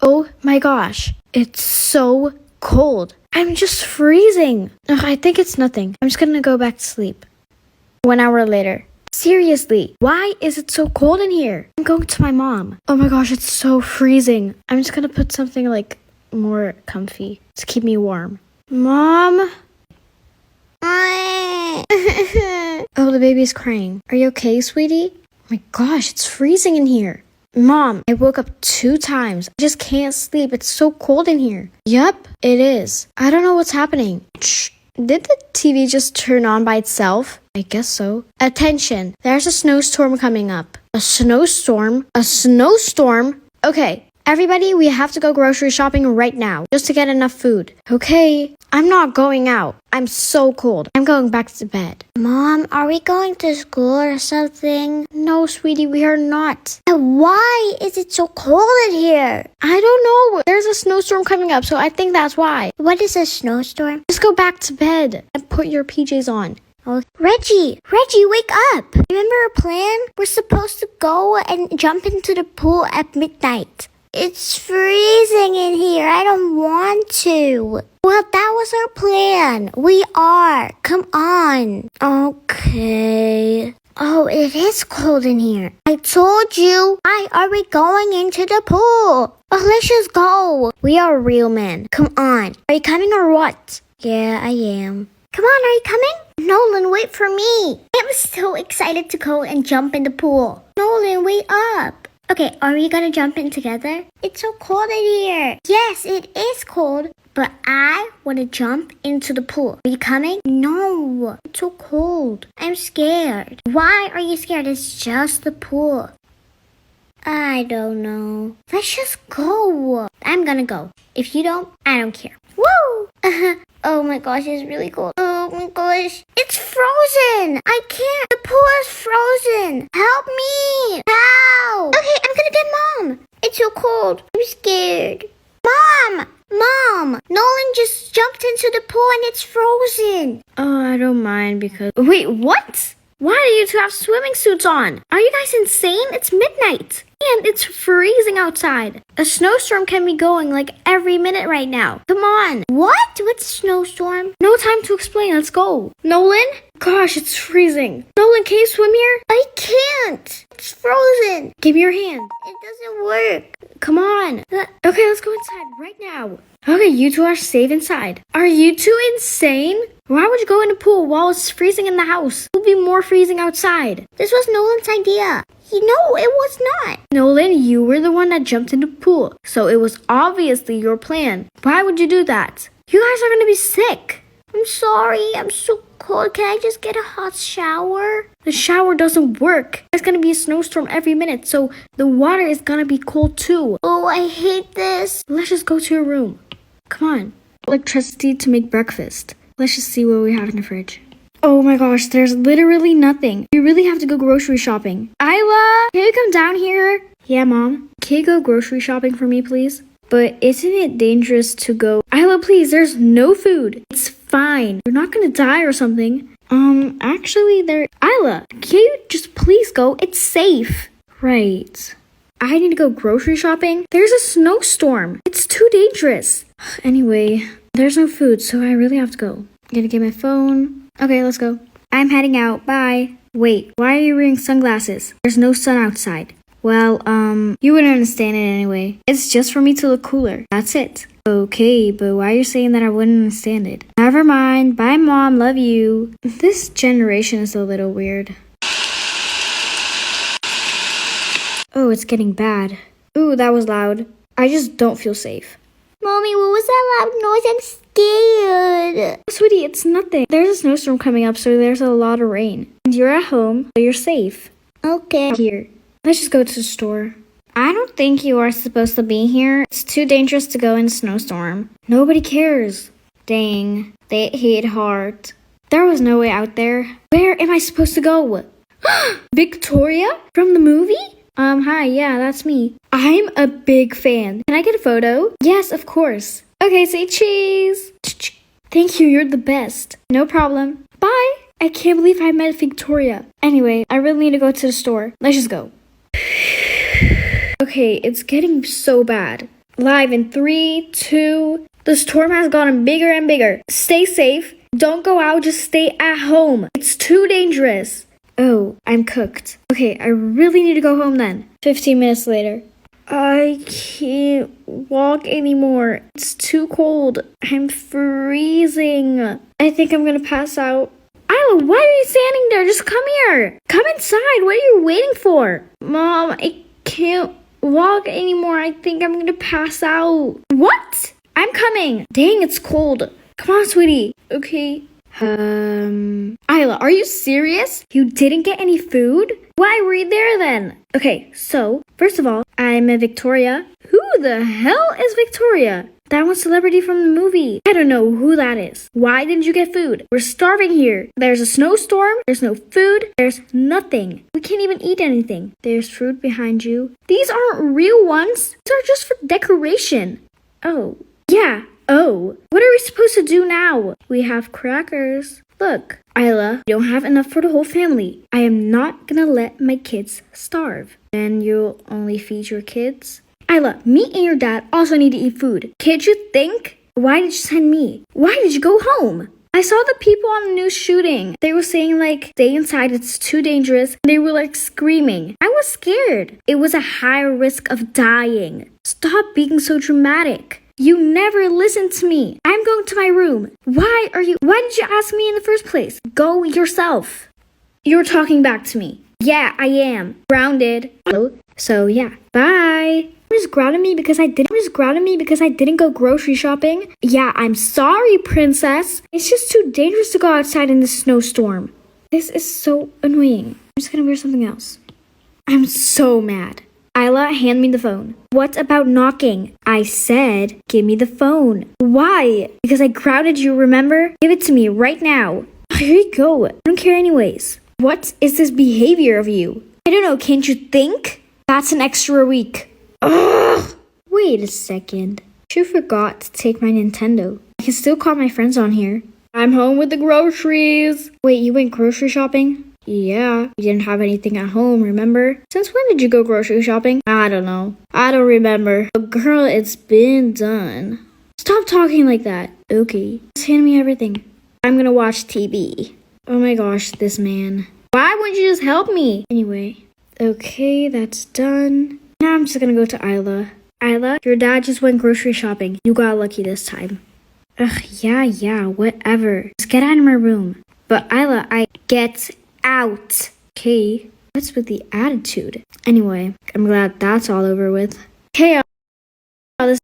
Oh my gosh, it's so cold. I'm just freezing. Ugh, I think it's nothing. I'm just gonna go back to sleep. 1 hour later. Seriously, why is it so cold in here? I'm going to my mom. Oh my gosh, it's so freezing. I'm just gonna put something like more comfy to keep me warm. Mom? Oh, the baby's crying. Are you okay, sweetie? Oh my gosh, it's freezing in here. Mom, I woke up 2 times. I just can't sleep. It's so cold in here. Yup, it is. I don't know what's happening. Shh. Did the TV just turn on by itself? I guess so. Attention, there's a snowstorm coming up. A snowstorm? A snowstorm? Okay, everybody, we have to go grocery shopping right now just to get enough food. Okay, I'm not going out. I'm so cold. I'm going back to bed. Mom, are we going to school or something? No, sweetie, we are not. Why is it so cold in here? I don't know. There's a snowstorm coming up, so I think that's why. What is a snowstorm? Just go back to bed and put your PJs on. Oh, Reggie, wake up. Remember our plan? We're supposed to go and jump into the pool at midnight. It's freezing in here. I don't want to. Well, that was our plan. We are. Come on. Okay. Oh, it is cold in here. I told you. Why are we going into the pool? Oh, let's just go. We are real men. Come on. Are you coming or what? Yeah, I am. Come on, are you coming? Nolan, wait for me. I'm so excited to go and jump in the pool. Nolan, wait up. Okay, are we gonna jump in together? It's so cold in here. Yes, it is cold, but I want to jump into the pool. Are you coming? No, it's so cold. I'm scared. Why are you scared? It's just the pool. I don't know. Let's just go. I'm gonna go. If you don't, I don't care. Woo! Oh my gosh, it's really cold. Oh my gosh. It's frozen. I can't. The pool is frozen. Help me. Help. Okay, I'm gonna get Mom. It's so cold. I'm scared. Mom! Nolan just jumped into the pool and it's frozen. Oh, I don't mind because... Wait, what? Why do you two have swimming suits on? Are you guys insane? It's midnight. And it's freezing outside. A snowstorm can be going like every minute right now. Come on. What? What's a snowstorm? No time to explain. Let's go. Nolan? Gosh, it's freezing. Nolan, can you swim here? I can't. It's frozen. Give me your hand. It doesn't work. Come on. Okay, let's go inside right now. Okay, you two are safe inside. Are you two insane? Why would you go in the pool while it's freezing in the house? It would be more freezing outside. This was Nolan's idea. No, it was not. Nolan, you were the one that jumped in the pool, so it was obviously your plan. Why would you do that? You guys are gonna be sick. I'm sorry. I'm so cold. Can I just get a hot shower? The shower doesn't work. There's gonna be a snowstorm every minute, so the water is gonna be cold too. Oh, I hate this. Let's just go to your room. Come on. Electricity to make breakfast. Let's just see what we have in the fridge. Oh my gosh, there's literally nothing. We really have to go grocery shopping. Isla, can you come down here? Yeah, Mom. Can you go grocery shopping for me, please? But isn't it dangerous to go? Isla, please, there's no food. It's fine. You're not gonna die or something. Actually, Isla, can you just please go? It's safe. Right. I need to go grocery shopping. There's a snowstorm. It's too dangerous. Anyway, there's no food, so I really have to go. I'm gonna get my phone. Okay, let's go. I'm heading out. Bye. Wait, why are you wearing sunglasses? There's no sun outside. Well, you wouldn't understand it anyway. It's just for me to look cooler. That's it. Okay, but why are you saying that I wouldn't understand it? Never mind. Bye, Mom. Love you. This generation is a little weird. Oh, it's getting bad. Ooh, that was loud. I just don't feel safe. Mommy, what was that loud noise? I'm scared. Sweetie, it's nothing. There's a snowstorm coming up, so there's a lot of rain. And you're at home, so you're safe. Okay. Here, let's just go to the store. I don't think you are supposed to be here. It's too dangerous to go in a snowstorm. Nobody cares. Dang, they hit hard. There was no way out there. Where am I supposed to go? Victoria? From the movie? Hi, yeah, that's me. I'm a big fan. Can I get a photo? Yes, of course. Okay, say cheese. Thank you, you're the best. No problem. Bye. I can't believe I met Victoria. Anyway, I really need to go to the store. Let's just go. Okay, it's getting so bad. Live in 3, 2. The storm has gotten bigger and bigger. Stay safe. Don't go out. Just stay at home. It's too dangerous. Oh, I'm cooked. Okay, I really need to go home then. 15 minutes later. I can't walk anymore. It's too cold. I'm freezing. I think I'm gonna pass out. Isla, why are you standing there? Just come here. Come inside. What are you waiting for? Mom, I can't walk anymore. I think I'm gonna pass out. What? I'm coming. Dang, it's cold. Come on, sweetie. Okay. Isla, are you serious? You didn't get any food? Why were you there then? Okay, so, first of all, I'm Victoria. Who the hell is Victoria? That one celebrity from the movie. I don't know who that is. Why didn't you get food? We're starving here. There's a snowstorm. There's no food. There's nothing. We can't even eat anything. There's fruit behind you. These aren't real ones. These are just for decoration. Oh, yeah. Oh, what are we supposed to do now? We have crackers. Look, Isla, you don't have enough for the whole family. I am not gonna let my kids starve. And you'll only feed your kids? Isla, me and your dad also need to eat food. Can't you think? Why did you send me? Why did you go home? I saw the people on the news shooting. They were saying like, stay inside, it's too dangerous. They were like screaming. I was scared. It was a high risk of dying. Stop being so dramatic. You never listened to me. I'm going to my room. Why did you ask me in the first place? Go yourself. You're talking back to me. Yeah, I am. Grounded. So yeah, bye. Just grounded me because I didn't go grocery shopping. Yeah, I'm sorry, princess. It's just too dangerous to go outside in this snowstorm. This is so annoying. I'm just gonna wear something else. I'm so mad. Isla, hand me the phone. What about knocking? I said, give me the phone. Why? Because I grounded you, remember? Give it to me right now. Here you go. I don't care anyways. What is this behavior of you? I don't know, can't you think? That's an extra week. Ugh! Wait a second. You forgot to take my Nintendo. I can still call my friends on here. I'm home with the groceries. Wait, you went grocery shopping? Yeah, you didn't have anything at home, remember? Since when did you go grocery shopping? I don't know. I don't remember. But girl, it's been done. Stop talking like that. Okay, just hand me everything. I'm gonna watch TV. Oh my gosh, this man. Why wouldn't you just help me? Anyway, okay, that's done. Now I'm just gonna go to Isla. Isla, your dad just went grocery shopping. You got lucky this time. Ugh, yeah, whatever. Just get out of my room. But Isla, get out. Okay, what's with the attitude? Anyway, I'm glad that's all over with. Hey, this